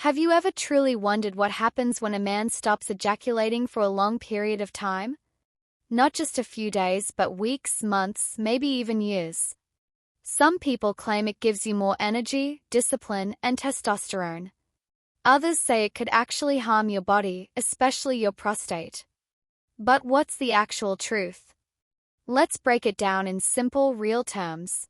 Have you ever truly wondered what happens when a man stops ejaculating for a long period of time? Not just a few days, but weeks, months, maybe even years. Some people claim it gives you more energy, discipline, and testosterone. Others say it could actually harm your body, especially your prostate. But what's the actual truth? Let's break it down in simple, real terms.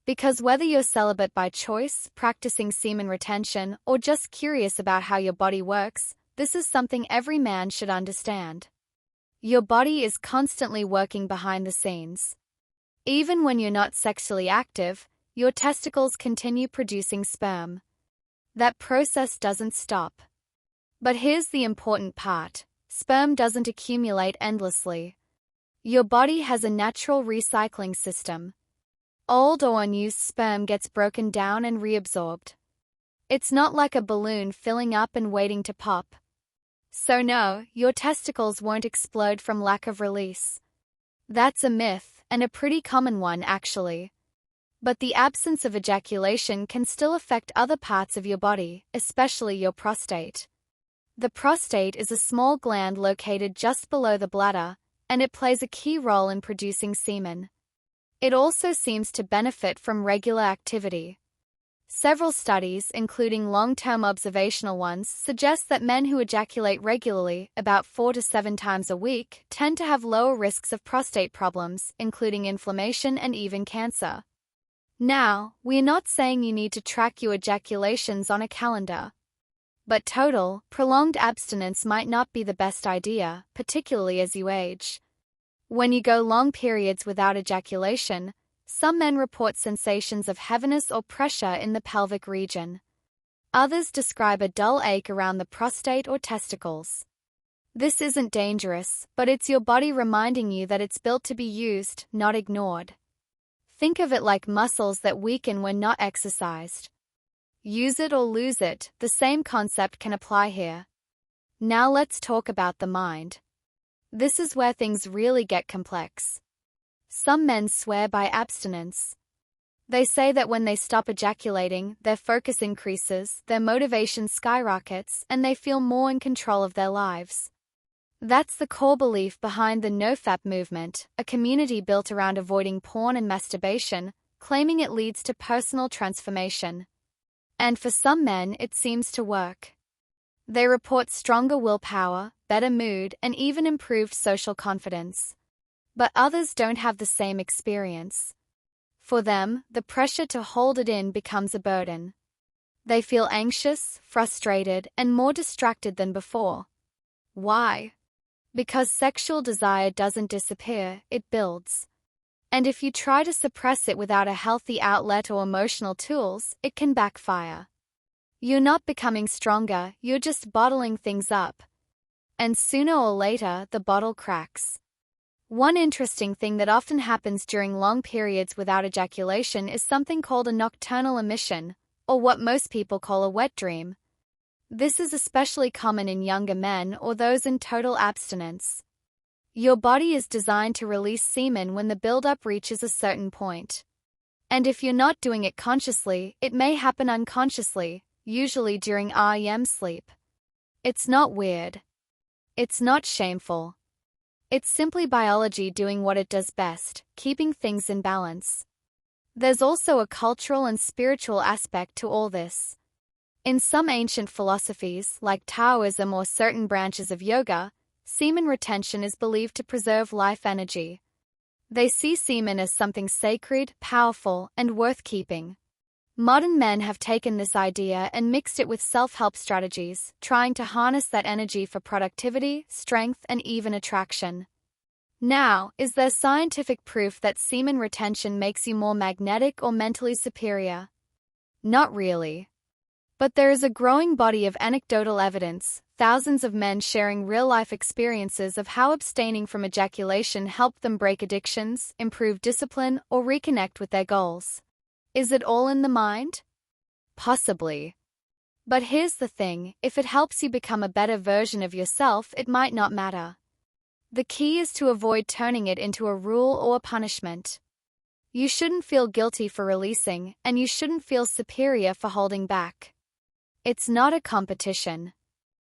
Because whether you're celibate by choice, practicing semen retention, or just curious about how your body works, this is something every man should understand. Your body is constantly working behind the scenes. Even when you're not sexually active, your testicles continue producing sperm. That process doesn't stop. But here's the important part: sperm doesn't accumulate endlessly. Your body has a natural recycling system. Old or unused sperm gets broken down and reabsorbed. It's not like a balloon filling up and waiting to pop. So no, your testicles won't explode from lack of release. That's a myth, and a pretty common one actually. But the absence of ejaculation can still affect other parts of your body, especially your prostate. The prostate is a small gland located just below the bladder, and it plays a key role in producing semen. It also seems to benefit from regular activity. Several studies, including long-term observational ones, suggest that men who ejaculate regularly, about 4 to 7 times a week, tend to have lower risks of prostate problems, including inflammation and even cancer. Now, we're not saying you need to track your ejaculations on a calendar. But total, prolonged abstinence might not be the best idea, particularly as you age. When you go long periods without ejaculation, some men report sensations of heaviness or pressure in the pelvic region. Others describe a dull ache around the prostate or testicles. This isn't dangerous, but it's your body reminding you that it's built to be used, not ignored. Think of it like muscles that weaken when not exercised. Use it or lose it, the same concept can apply here. Now let's talk about the mind. This is where things really get complex. Some men swear by abstinence. They say that when they stop ejaculating, their focus increases, their motivation skyrockets, and they feel more in control of their lives. That's the core belief behind the NoFap movement, a community built around avoiding porn and masturbation, claiming it leads to personal transformation. And for some men, it seems to work. They report stronger willpower, better mood, and even improved social confidence. But others don't have the same experience. For them, the pressure to hold it in becomes a burden. They feel anxious, frustrated, and more distracted than before. Why? Because sexual desire doesn't disappear, it builds. And if you try to suppress it without a healthy outlet or emotional tools, it can backfire. You're not becoming stronger, you're just bottling things up. And sooner or later, the bottle cracks. One interesting thing that often happens during long periods without ejaculation is something called a nocturnal emission, or what most people call a wet dream. This is especially common in younger men or those in total abstinence. Your body is designed to release semen when the buildup reaches a certain point. And if you're not doing it consciously, it may happen unconsciously, usually during REM sleep. It's not weird. It's not shameful. It's simply biology doing what it does best, keeping things in balance. There's also a cultural and spiritual aspect to all this. In some ancient philosophies, like Taoism or certain branches of yoga, semen retention is believed to preserve life energy. They see semen as something sacred, powerful, and worth keeping. Modern men have taken this idea and mixed it with self-help strategies, trying to harness that energy for productivity, strength, and even attraction. Now, is there scientific proof that semen retention makes you more magnetic or mentally superior? Not really. But there is a growing body of anecdotal evidence, thousands of men sharing real-life experiences of how abstaining from ejaculation helped them break addictions, improve discipline, or reconnect with their goals. Is it all in the mind? Possibly. But here's the thing, if it helps you become a better version of yourself, it might not matter. The key is to avoid turning it into a rule or a punishment. You shouldn't feel guilty for releasing, and you shouldn't feel superior for holding back. It's not a competition.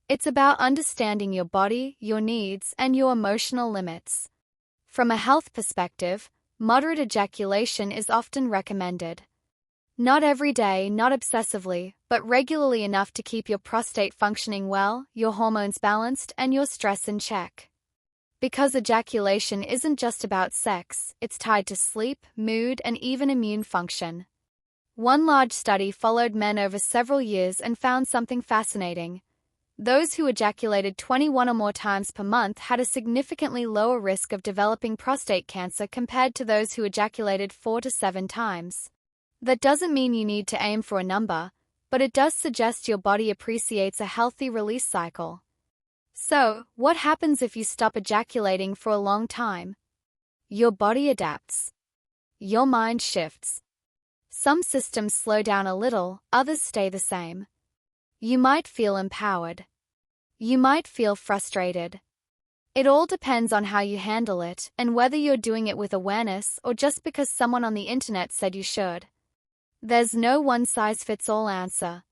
It's about understanding your body, your needs, and your emotional limits. From a health perspective, moderate ejaculation is often recommended. Not every day, not obsessively, but regularly enough to keep your prostate functioning well, your hormones balanced, and your stress in check. Because ejaculation isn't just about sex, it's tied to sleep, mood, and even immune function. One large study followed men over several years and found something fascinating. Those who ejaculated 21 or more times per month had a significantly lower risk of developing prostate cancer compared to those who ejaculated 4 to 7 times. That doesn't mean you need to aim for a number, but it does suggest your body appreciates a healthy release cycle. So, what happens if you stop ejaculating for a long time? Your body adapts. Your mind shifts. Some systems slow down a little, others stay the same. You might feel empowered. You might feel frustrated. It all depends on how you handle it and whether you're doing it with awareness or just because someone on the internet said you should. There's no one-size-fits-all answer.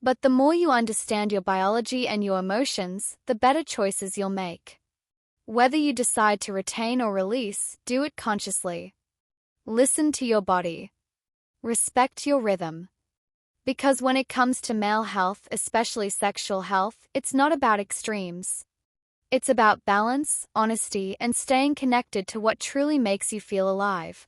But the more you understand your biology and your emotions, the better choices you'll make. Whether you decide to retain or release, do it consciously. Listen to your body. Respect your rhythm. Because when it comes to male health, especially sexual health, it's not about extremes. It's about balance, honesty, and staying connected to what truly makes you feel alive.